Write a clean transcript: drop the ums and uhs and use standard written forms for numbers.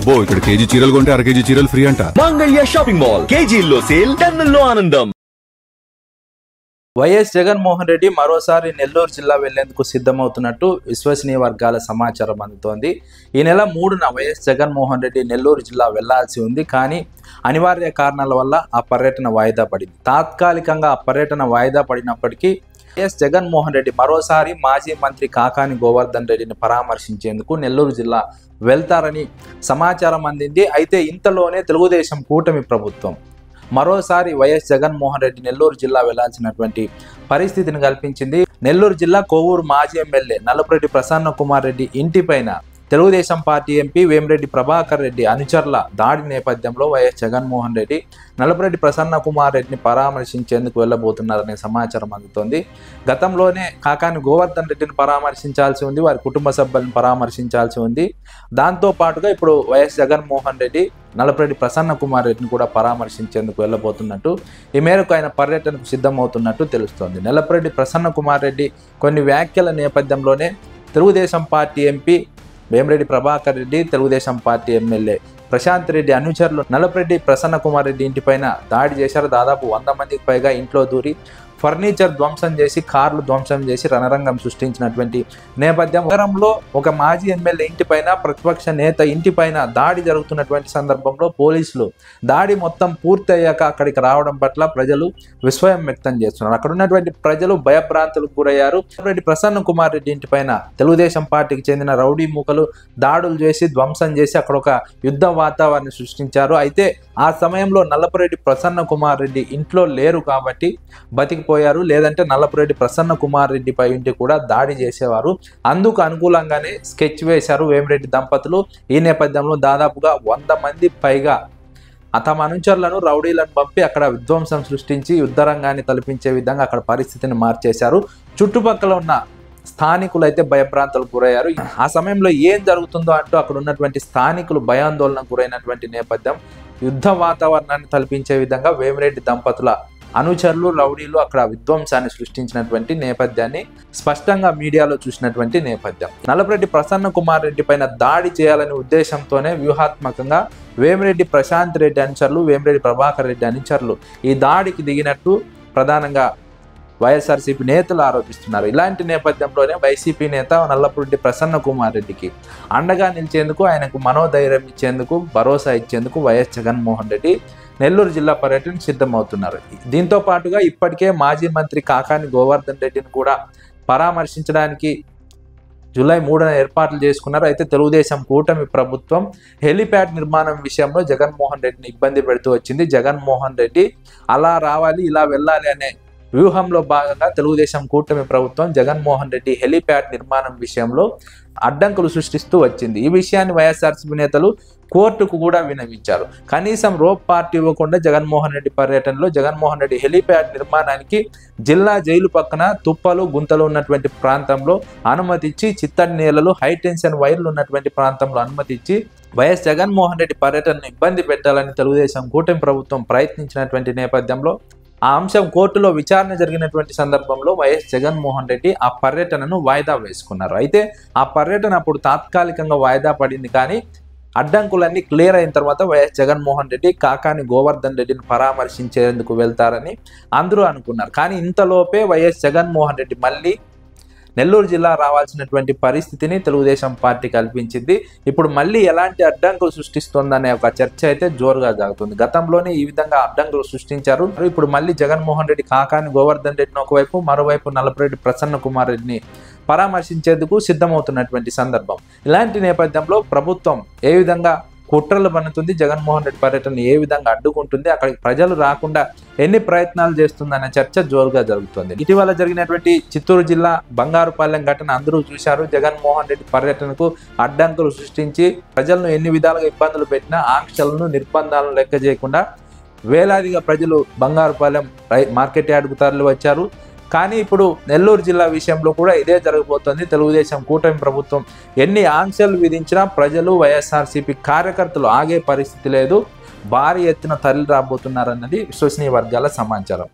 అబ్బో ఇక్కడ కేజీ చీరలు కొంటే అర కేజీ చీరలు ఫ్రీ అంట. మంగళ్య షాపింగ్ మాల్ కేజీల్లో సేల్, టన్నుల్లో ఆనందం. వైఎస్ జగన్మోహన్ రెడ్డి మరోసారి నెల్లూరు జిల్లా వెళ్లేందుకు సిద్ధమవుతున్నట్టు విశ్వసనీయ వర్గాల సమాచారం అందుతోంది. ఈ నెల 3న వైఎస్ జగన్మోహన్ రెడ్డి నెల్లూరు జిల్లా వెళ్లాల్సి ఉంది. కానీ అనివార్య కారణాల వల్ల ఆ పర్యటన వాయిదా పడింది. తాత్కాలికంగా ఆ పర్యటన వాయిదా పడినప్పటికీ వైఎస్ జగన్మోహన్ రెడ్డి మరోసారి మాజీ మంత్రి కాకాని గోవర్ధన్ రెడ్డిని పరామర్శించేందుకు నెల్లూరు జిల్లా వెళ్తారని సమాచారం అందింది. అయితే ఇంతలోనే తెలుగుదేశం కూటమి ప్రభుత్వం మరోసారి వైఎస్ జగన్మోహన్ రెడ్డి నెల్లూరు జిల్లా వెళ్లాల్సినటువంటి పరిస్థితిని కల్పించింది. నెల్లూరు జిల్లా కొవ్వూరు మాజీ ఎమ్మెల్యే నల్లపురెడ్డి ప్రసన్న కుమార్ రెడ్డి ఇంటిపైన తెలుగుదేశం పార్టీ ఎంపీ వేమిరెడ్డి ప్రభాకర్ రెడ్డి అనుచరుల దాడి నేపథ్యంలో వైఎస్ జగన్మోహన్ రెడ్డి నల్లపురెడ్డి ప్రసన్న కుమార్ రెడ్డిని పరామర్శించేందుకు వెళ్ళబోతున్నారనే సమాచారం అందుతోంది. గతంలోనే కాకాని గోవర్ధన్ రెడ్డిని పరామర్శించాల్సి ఉంది, వారి కుటుంబ సభ్యులను పరామర్శించాల్సి ఉంది. దాంతో పాటుగా ఇప్పుడు వైఎస్ జగన్మోహన్ రెడ్డి నల్లపురెడ్డి ప్రసన్న కుమార్ రెడ్డిని కూడా పరామర్శించేందుకు వెళ్ళబోతున్నట్టు, ఈ మేరకు ఆయన పర్యటనకు సిద్ధమవుతున్నట్టు తెలుస్తోంది. నల్లపురెడ్డి ప్రసన్న కుమార్ రెడ్డి కొన్ని వ్యాఖ్యల నేపథ్యంలోనే Telugu Desam party MP Vemireddy Prabhakar Reddy, Telugu Desam party MLA Prashanth Reddy అనుచరులు నల్లపురెడ్డి ప్రసన్న కుమార్ రెడ్డి ఇంటిపైన దాడి చేశారు. దాదాపు 100 మందికి పైగా ఇంట్లో దూరి ఫర్నిచర్ ధ్వంసం చేసి, కార్లు ధ్వంసం చేసి రణరంగం సృష్టించినటువంటి నేపథ్యం. నగరంలో ఒక మాజీ ఎమ్మెల్యే ఇంటిపైన, ప్రతిపక్ష నేత ఇంటిపైన దాడి జరుగుతున్నటువంటి సందర్భంలో పోలీసులు దాడి మొత్తం పూర్తి అయ్యాక అక్కడికి రావడం పట్ల ప్రజలు విస్మయం వ్యక్తం చేస్తున్నారు. అక్కడ ఉన్నటువంటి ప్రజలు భయభ్రాంతులకు గురయ్యారు. నల్లపురెడ్డి ప్రసన్న కుమార్ రెడ్డి ఇంటిపైన తెలుగుదేశం పార్టీకి చెందిన రౌడీ మూకలు దాడులు చేసి, ధ్వంసం చేసి అక్కడ ఒక యుద్ధ వాతావరణాన్ని సృష్టించారు. అయితే ఆ సమయంలో నల్లపురెడ్డి ప్రసన్న కుమార్ రెడ్డి ఇంట్లో లేరు కాబట్టి బతికిపోయారు. లేదంటే నల్లపురెడ్డి ప్రసన్న కుమార్ రెడ్డి పై ఇంటి కూడా దాడి చేసేవారు. అందుకు అనుకూలంగానే స్కెచ్ వేశారు వేమిరెడ్డి దంపతులు. ఈ నేపథ్యంలో దాదాపుగా 100 మంది పైగా తమ అనుచరులను, రౌడీలను పంపి అక్కడ విధ్వంసం సృష్టించి యుద్ధరంగాన్ని తలపించే విధంగా అక్కడ పరిస్థితిని మార్చేశారు. చుట్టుపక్కల ఉన్న స్థానికులు అయితే భయభ్రాంతులకు గురయ్యారు. ఆ సమయంలో ఏం జరుగుతుందో అంటూ అక్కడ ఉన్నటువంటి స్థానికులు భయాందోళనకు గురైనటువంటి నేపథ్యం, యుద్ధ వాతావరణాన్ని తలపించే విధంగా వేమిరెడ్డి దంపతుల అనుచరులు, రౌడీలు అక్కడ విధ్వంసాన్ని సృష్టించినటువంటి నేపథ్యాన్ని స్పష్టంగా మీడియాలో చూసినటువంటి నేపథ్యం. నల్లపురెడ్డి ప్రసన్న కుమార్ రెడ్డి పైన దాడి చేయాలనే ఉద్దేశంతోనే వ్యూహాత్మకంగా వేమిరెడ్డి ప్రశాంత్ రెడ్డి అనుచరులు, వేమిరెడ్డి ప్రభాకర్ రెడ్డి అనుచరులు ఈ దాడికి దిగినట్టు ప్రధానంగా వైఎస్ఆర్సీపీ నేతలు ఆరోపిస్తున్నారు. ఇలాంటి నేపథ్యంలోనే వైసీపీ నేత నల్లపురెడ్డి ప్రసన్న కుమార్ రెడ్డికి అండగా నిలిచేందుకు, ఆయనకు మనోధైర్యం ఇచ్చేందుకు, భరోసా ఇచ్చేందుకు వైఎస్ జగన్మోహన్ రెడ్డి నెల్లూరు జిల్లా పర్యటనకు సిద్ధమవుతున్నారు. దీంతో పాటుగా ఇప్పటికే మాజీ మంత్రి కాకాని గోవర్ధన్ రెడ్డిని కూడా పరామర్శించడానికి జూలై 3న ఏర్పాట్లు చేసుకున్నారు. అయితే తెలుగుదేశం కూటమి ప్రభుత్వం హెలిప్యాడ్ నిర్మాణం విషయంలో జగన్మోహన్ రెడ్డిని ఇబ్బంది పెడుతూ వచ్చింది. జగన్మోహన్ రెడ్డి అలా రావాలి, ఇలా వెళ్ళాలి అనే వ్యూహంలో భాగంగా తెలుగుదేశం కూటమి ప్రభుత్వం జగన్మోహన్ రెడ్డి హెలిప్యాడ్ నిర్మాణం విషయంలో అడ్డంకులు సృష్టిస్తూ వచ్చింది. ఈ విషయాన్ని వైఎస్ఆర్సీపీ నేతలు కోర్టుకు కూడా విన్నవించారు. కనీసం రోప్ పార్టీ ఇవ్వకుండా జగన్మోహన్ రెడ్డి పర్యటనలో జగన్మోహన్ రెడ్డి హెలిప్యాడ్ నిర్మాణానికి జిల్లా జైలు పక్కన తుప్పలు, గుంతలు ఉన్నటువంటి ప్రాంతంలో అనుమతిచ్చి, చిత్తడి నేలలు, హైటెన్షన్ వైర్లు ఉన్నటువంటి ప్రాంతంలో అనుమతిచ్చి వైఎస్ జగన్మోహన్ రెడ్డి పర్యటనను ఇబ్బంది పెట్టాలని తెలుగుదేశం కూటమి ప్రభుత్వం ప్రయత్నించినటువంటి నేపథ్యంలో ఆ అంశం కోర్టులో విచారణ జరిగినటువంటి సందర్భంలో వైఎస్ జగన్మోహన్ రెడ్డి ఆ పర్యటనను వాయిదా వేసుకున్నారు. అయితే ఆ పర్యటన అప్పుడు తాత్కాలికంగా వాయిదా పడింది. కానీ అడ్డంకులన్నీ క్లియర్ అయిన తర్వాత వైఎస్ జగన్మోహన్ రెడ్డి కాకాని గోవర్ధన్ రెడ్డిని పరామర్శించేందుకు వెళ్తారని అందరూ అనుకున్నారు. కానీ ఇంతలోపే వైఎస్ జగన్మోహన్ రెడ్డి మళ్ళీ నెల్లూరు జిల్లా రావాల్సినటువంటి పరిస్థితిని తెలుగుదేశం పార్టీ కల్పించింది. ఇప్పుడు మళ్ళీ ఎలాంటి అడ్డంకులు సృష్టిస్తుందనే ఒక చర్చ అయితే జోరుగా జరుగుతుంది. గతంలోనే ఈ విధంగా అడ్డంకులు సృష్టించారు. ఇప్పుడు మళ్ళీ జగన్మోహన్ రెడ్డి కాకాని గోవర్ధన్ రెడ్డిని ఒకవైపు, మరోవైపు నల్లపురెడ్డి ప్రసన్న కుమార్ రెడ్డిని పరామర్శించేందుకు సిద్ధమవుతున్నటువంటి సందర్భం. ఇలాంటి నేపథ్యంలో ప్రభుత్వం ఏ విధంగా కుట్రలు పన్నుతుంది, జగన్మోహన్ రెడ్డి పర్యటన ఏ విధంగా అడ్డుకుంటుంది, అక్కడికి ప్రజలు రాకుండా ఎన్ని ప్రయత్నాలు చేస్తుందనే చర్చ జోరుగా జరుగుతుంది. ఇటీవల జరిగినటువంటి చిత్తూరు జిల్లా బంగారుపాలెం ఘటన అందరూ చూశారు. జగన్మోహన్ రెడ్డి పర్యటనకు అడ్డంకులు సృష్టించి ప్రజలను ఎన్ని విధాలుగా ఇబ్బందులు పెట్టినా ఆంక్షలను, నిర్బంధాలను లెక్క చేయకుండా వేలాదిగా ప్రజలు బంగారుపాలెం మార్కెట్ యార్డుకు తరలి వచ్చారు. కానీ ఇప్పుడు నెల్లూరు జిల్లా విషయంలో కూడా ఇదే జరగబోతోంది. తెలుగుదేశం కూటమి ప్రభుత్వం ఎన్ని ఆంక్షలు విధించినా ప్రజలు, వైఎస్ఆర్సీపీ కార్యకర్తలు ఆగే పరిస్థితి లేదు. భారీ ఎత్తున తరలి రాబోతున్నారన్నది విశ్వసనీయ వర్గాల సమాచారం.